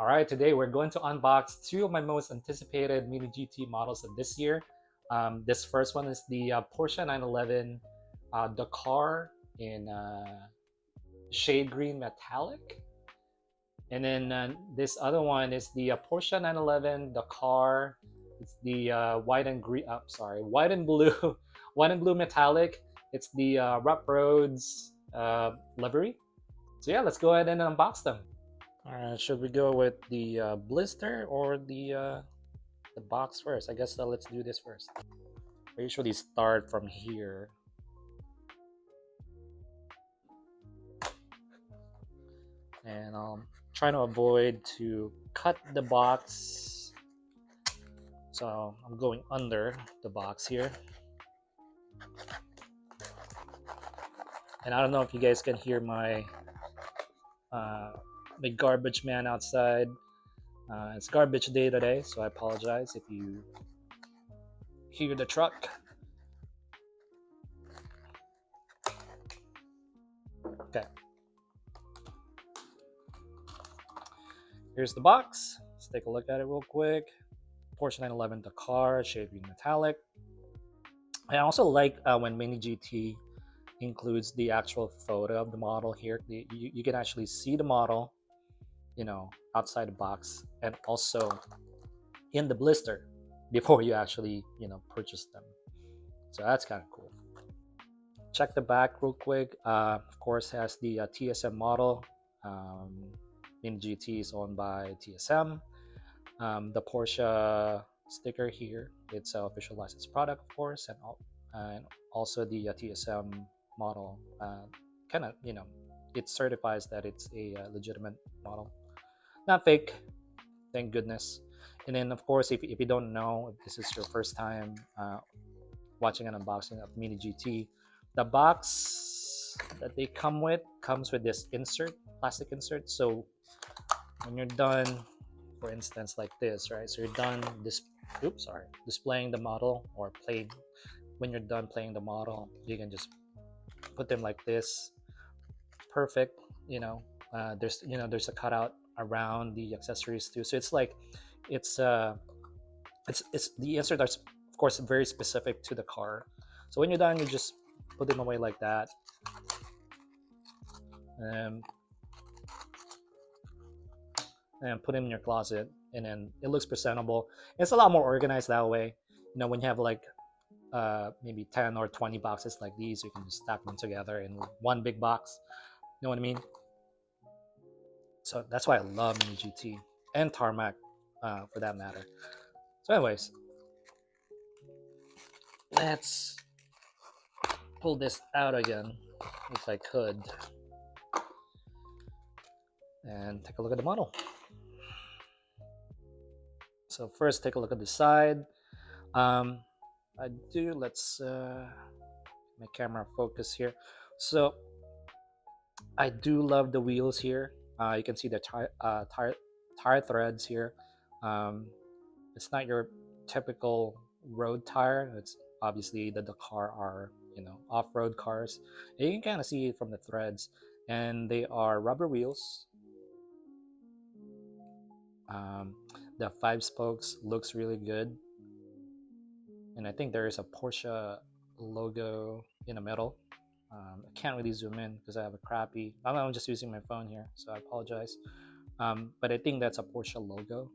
All right, today we're going to unbox two of my most anticipated Mini GT models of this year. This first one is the Porsche 911 Dakar in shade green metallic. And then this other one is the Porsche 911 Dakar. It's the white and green, white and blue, white and blue metallic. It's the Rough Roads livery. So yeah, let's go ahead and unbox them. Should we go with the blister or the box first? I guess let's do this first. I usually start from here. And trying to avoid to cut the box. So I'm going under the box here. And I don't know if you guys can hear my my garbage man outside. It's garbage day today, so I apologize if you hear the truck. Okay. Here's the box. Let's take a look at it real quick. Porsche 911 Dakar, shade green metallic. I also like when Mini GT includes the actual photo of the model here. You can actually see the model, outside the box, and also in the blister before you actually, purchase them. So that's kind of cool. Check the back real quick. Of course, has the TSM model. Mini GT is owned by TSM. The Porsche sticker here, it's an official licensed product, of course, and also the TSM model kind of, it certifies that it's a legitimate model, not fake, thank goodness. And then, of course, if you don't know, if this is your first time watching an unboxing of Mini GT, the box that they comes with this plastic insert. So when you're done, for instance, like this, right? So you're done displaying the model or playing. When you're done playing the model, you can just put them like this. Perfect. There's a cutout around the accessories too. So it's like it's the insert are of course very specific to the car. So when you're done, you just put them away like that. And put them in your closet, and then it looks presentable. It's a lot more organized that way. When you have like maybe 10 or 20 boxes like these, you can just stack them together in one big box. You know what I mean? So that's why I love Mini GT and Tarmac for that matter. So anyways, let's pull this out again if I could and take a look at the model. So first, take a look at the side. Let's my camera focus here. So I do love the wheels here. You can see the tire threads here. It's not your typical road tire. It's obviously the Dakar are off-road cars. And you can kind of see it from the threads, and they are rubber wheels. The 5 spokes looks really good, and I think there is a Porsche logo in the middle. I can't really zoom in because I have a crappy. I'm just using my phone here, so I apologize. But I think that's a Porsche logo,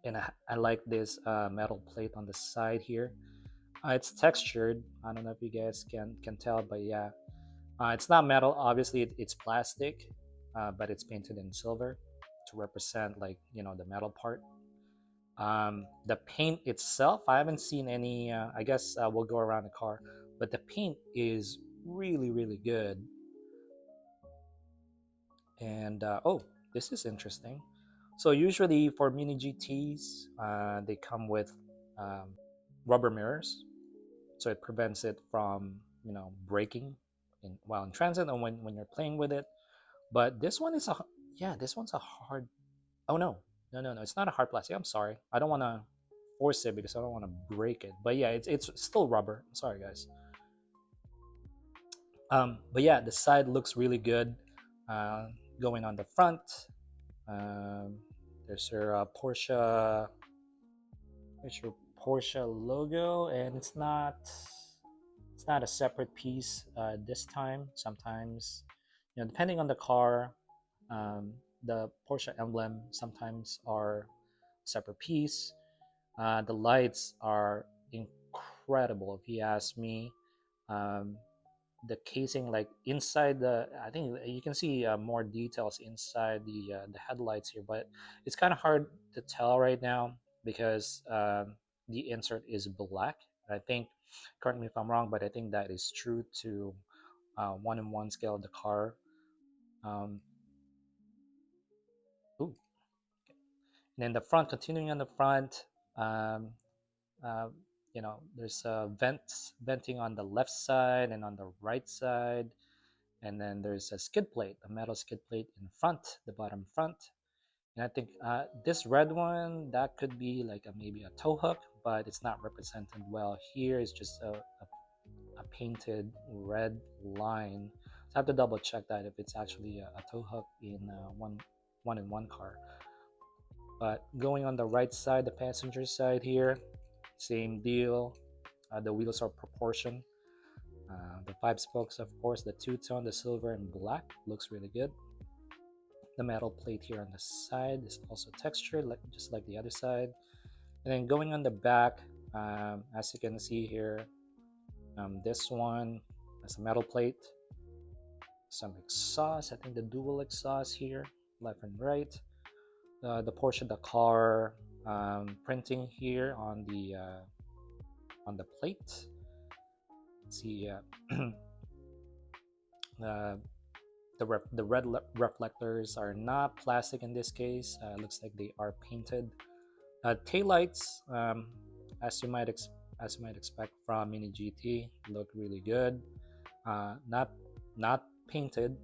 and I like this metal plate on the side here. It's textured. I don't know if you guys can tell, but yeah, it's not metal. Obviously, it's plastic, but it's painted in silver to represent the metal part. The paint itself, I haven't seen any. I guess we'll go around the car, but the paint is really good. And oh, this is interesting. So usually for Mini GTs, they come with rubber mirrors, so it prevents it from breaking while in transit and when you're playing with it. But this one is this one's a hard. Oh no, it's not a hard plastic. I'm sorry. I don't want to force it because I don't want to break it. But yeah, it's still rubber. I'm sorry, guys. But yeah, the side looks really good. Going on the front, There's your Porsche. There's your Porsche logo, and it's not a separate piece this time. Sometimes, depending on the car, um, the Porsche emblem sometimes are separate piece. The lights are incredible, if you ask me. Um, the casing, like inside the, I think you can see more details inside the headlights here, but it's kind of hard to tell right now because the insert is black. I think, correct me if I'm wrong, but I think that is true to 1:1 scale of the car. um, ooh. And then the front, continuing on the front, um, uh, there's venting on the left side and on the right side. And then there's a skid plate, a metal skid plate in front, the bottom front. And I think this red one, that could be like maybe a tow hook, but it's not represented well here. It's just a painted red line. So I have to double check that if it's actually a tow hook in one car. But going on the right side, the passenger side here, same deal. The wheels are proportion. The 5 spokes, of course, the two-tone, the silver and black, looks really good. The metal plate here on the side is also textured, just like the other side. And then going on the back, as you can see here, this one has a metal plate, some exhaust. I think the dual exhaust here, left and right. The Porsche Dakar printing here on the plate. Let's see. Uh, the red reflectors are not plastic in this case. Looks like they are painted. Taillights, as you might expect from Mini GT, look really good. Not painted,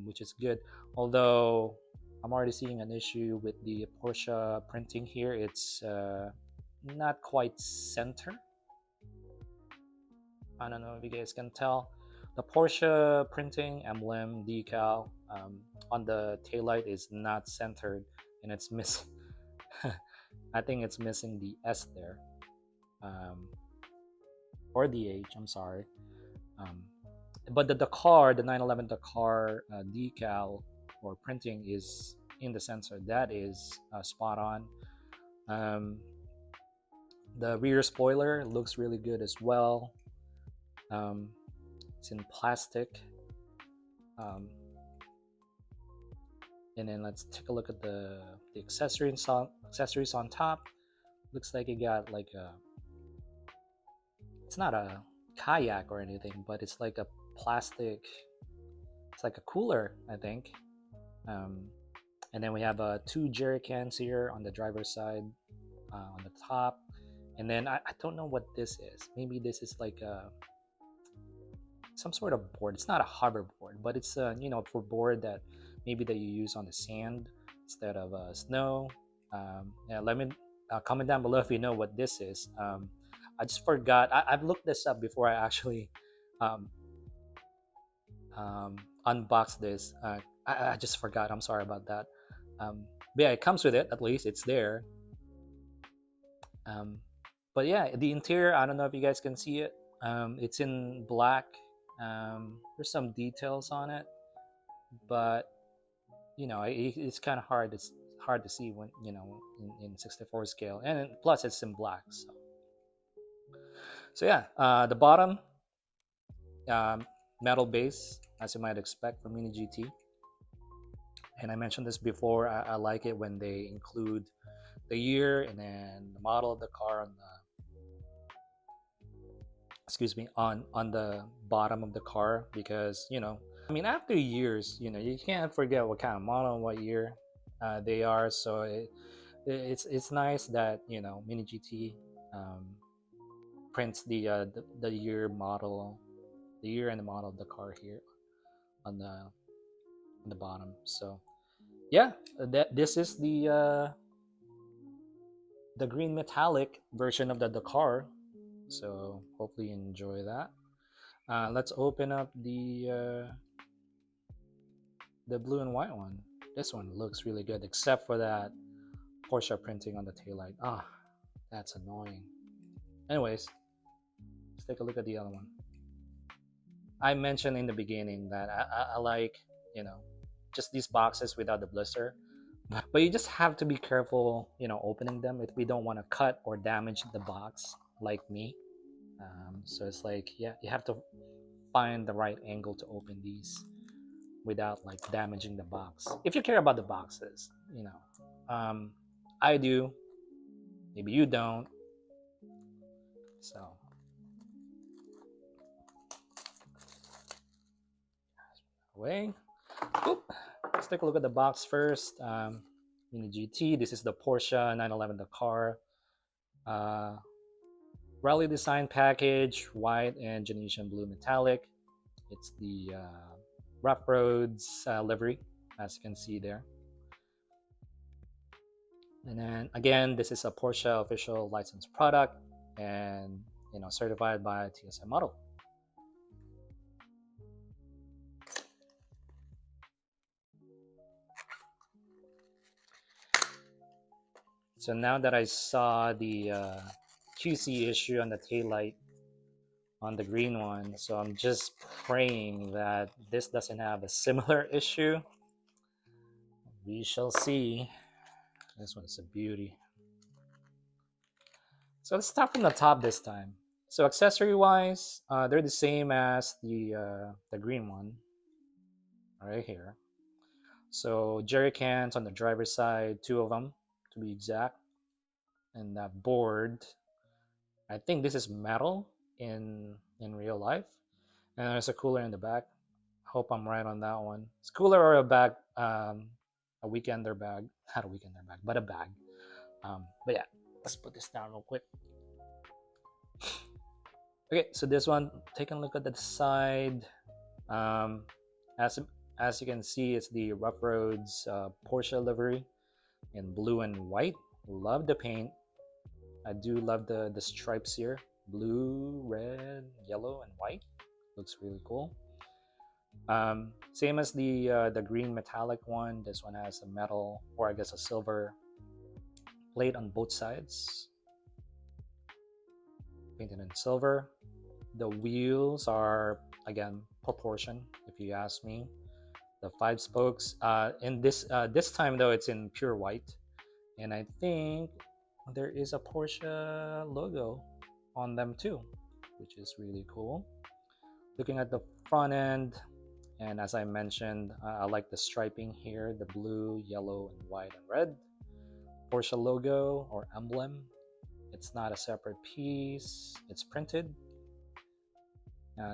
which is good. Although I'm already seeing an issue with the Porsche printing here. It's not quite center. I don't know if you guys can tell. The Porsche printing emblem decal on the taillight is not centered, and it's missing. I think it's missing the S there, or the H. I'm sorry. But the Dakar, the 911 Dakar decal or printing is in the center. That is spot on. The rear spoiler looks really good as well. It's in plastic. And then let's take a look at the accessories on top. Looks like it got like it's not a kayak or anything, but it's like a plastic, it's like a cooler, I think. And then we have 2 jerry cans here on the driver's side, on the top. And then I don't know what this is. Maybe this is like some sort of board. It's not a hoverboard, but it's for board that maybe that you use on the sand instead of snow. Yeah, let me comment down below if you know what this is. I just forgot. I've looked this up before I actually unboxed this. I just forgot. I'm sorry about that. But yeah, it comes with it. At least it's there. But yeah, the interior, I don't know if you guys can see it. It's in black. There's some details on it, but it's kind of hard. It's hard to see when in 64 scale, and plus it's in black. So yeah, the bottom metal base, as you might expect from Mini GT. And I mentioned this before. I like it when they include the year and then the model of the car on the bottom of the car, because I mean, after years, you can't forget what kind of model and what year they are. So it's nice that Mini GT prints the year model, the year and the model of the car here on the bottom. So yeah, this is the green metallic version of the Dakar. So hopefully you enjoy that. Let's open up the blue and white one. This one looks really good, except for that Porsche printing on the taillight. Ah, that's annoying. Anyways, let's take a look at the other one. I mentioned in the beginning that I like, you know, just these boxes without the blister. But you just have to be careful, you know, opening them if we don't want to cut or damage the box like me. So it's like, yeah, you have to find the right angle to open these without like damaging the box. If you care about the boxes, you know, I do. Maybe you don't. So away. Oop. Let's take a look at the box first. Mini GT. This is the Porsche 911 Dakar. Rally design package, white and Gentian Blue Metallic. It's the Rough Roads livery, as you can see there. And then again, this is a Porsche official licensed product, and you know, certified by TSM Model. So now that I saw the QC issue on the taillight on the green one, so I'm just praying that this doesn't have a similar issue. We shall see. This one's a beauty. So let's start from the top this time. So accessory wise, they're the same as the green one right here. So jerry cans on the driver's side, 2 of them to be exact. And that board, I think this is metal in real life. And there's a cooler in the back. Hope I'm right on that one. It's cooler or a bag, a weekender bag, not a weekender bag, but a bag. But yeah, let's put this down real quick. Okay, so this one, take a look at the side. As you can see, it's the Rough Roads Porsche livery in blue and white. Love the paint. I do love the stripes here. Blue, red, yellow, and white. Looks really cool. Same as the green metallic one. This one has a metal, or I guess a silver plate on both sides. Painted in silver. The wheels are, again, proportion, if you ask me. The 5 spokes. In this time though, it's in pure white, and I think there is a Porsche logo on them too, which is really cool. Looking at the front end, and as I mentioned, I like the striping here, the blue, yellow, and white and red. Porsche logo or emblem. It's not a separate piece, it's printed.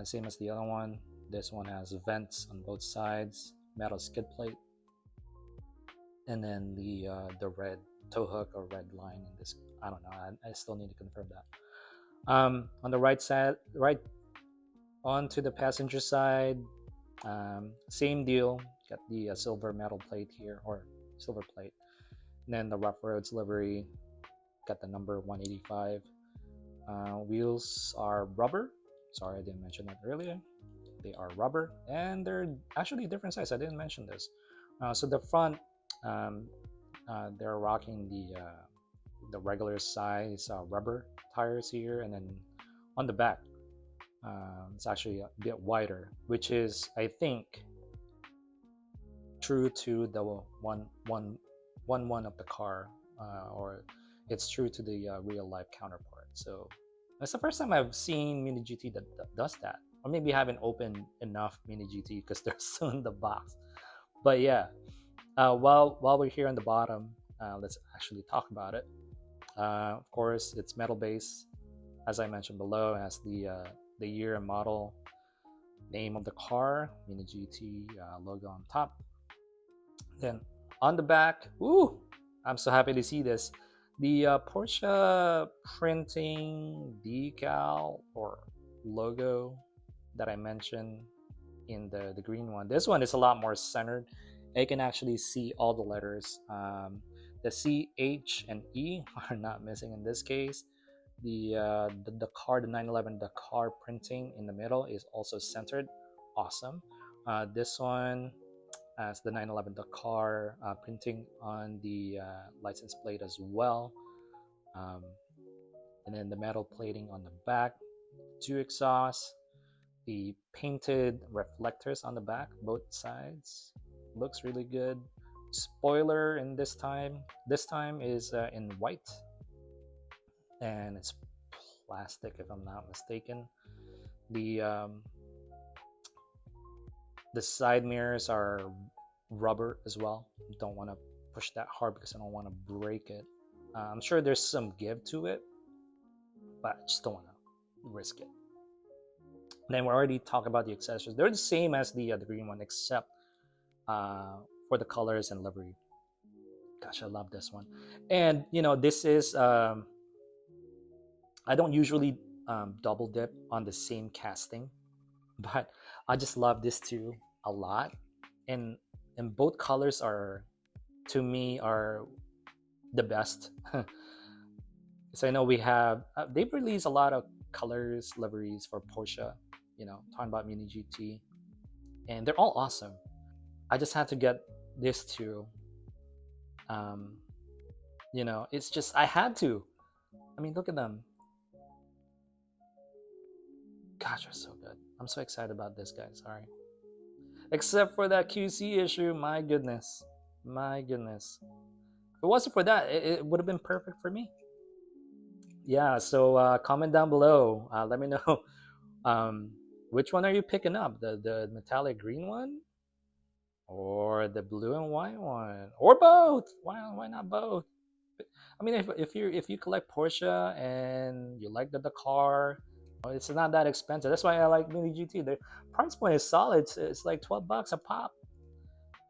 Same as the other one. This one has vents on both sides, metal skid plate, and then the red tow hook or red line in this. I don't know. I still need to confirm that. On the right side, right onto the passenger side, same deal. Got the silver metal plate here, or silver plate. And then the Rough Roads livery. Got the number 185. Wheels are rubber. Sorry, I didn't mention that earlier. They are rubber, and they're actually different size. I didn't mention this. So the front, they're rocking the regular size rubber tires here, and then on the back, it's actually a bit wider, which is, I think, true to the one of the car, or it's true to the real life counterpart. So that's the first time I've seen Mini GT that does that. Or maybe I haven't opened enough Mini GT because they're still in the box. But yeah, while we're here on the bottom, let's actually talk about it. Of course, it's metal base, as I mentioned below. It has the year and model, name of the car, Mini GT logo on top. Then on the back, ooh, I'm so happy to see this. The Porsche printing decal or logo that I mentioned in the green one. This one is a lot more centered. You can actually see all the letters. The C, H, and E are not missing in this case. The 911 Dakar printing in the middle is also centered. Awesome. This one, as the 911 Dakar printing on the license plate as well. Um, and then the metal plating on the back, two exhausts, the painted reflectors on the back, both sides. Looks really good. Spoiler in this time is in white, and it's plastic if I'm not mistaken. The um, the side mirrors are rubber as well. Don't want to push that hard because I don't want to break it. I'm sure there's some give to it, but I just don't want to risk it. And then we already talked about the accessories. They're the same as the green one, except for the colors and livery. Gosh, I love this one. And this is I don't usually double dip on the same casting, but I just love this too a lot. And both colors are, to me, are the best. Because I know we have they've released a lot of colors liveries for Porsche. Talking about Mini GT, and they're all awesome. I just had to get this too. Um, it's just I had to. I mean, look at them. Gosh, they're so good. I'm so excited about this, guys. Sorry. Except for that QC issue, my goodness. My goodness. If it wasn't for that, it would have been perfect for me. Yeah, so comment down below. Let me know which one are you picking up? The metallic green one? Or the blue and white one? Or both? Why not both? I mean, if you collect Porsche and you like the Dakar, it's not that expensive. That's why I like Mini GT. The price point is solid. It's like $12 a pop.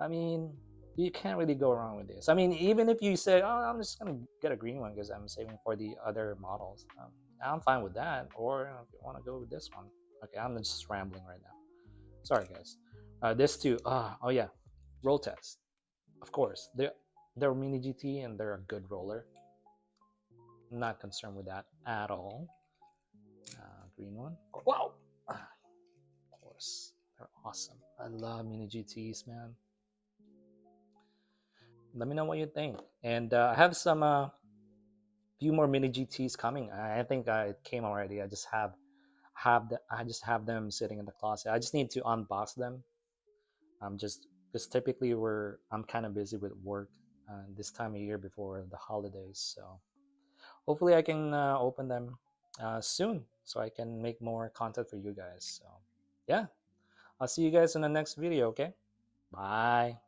I mean, you can't really go wrong with this. I mean, even if you say, "Oh, I'm just gonna get a green one because I'm saving for the other models," I'm fine with that. Or if you want to go with this one, okay, I'm just rambling right now. Sorry, guys. This too. Oh yeah, roll test. Of course, they're Mini GT and they're a good roller. I'm not concerned with that at all. Green one. Wow. Of course, they're awesome. I love Mini GTs, man. Let me know what you think. And I have some few more Mini GTs coming. I think it came already. I just have them sitting in the closet. I just need to unbox them. Just because typically I'm kind of busy with work this time of year before the holidays. So hopefully I can open them soon so I can make more content for you guys. So yeah, I'll see you guys in the next video. Okay, bye.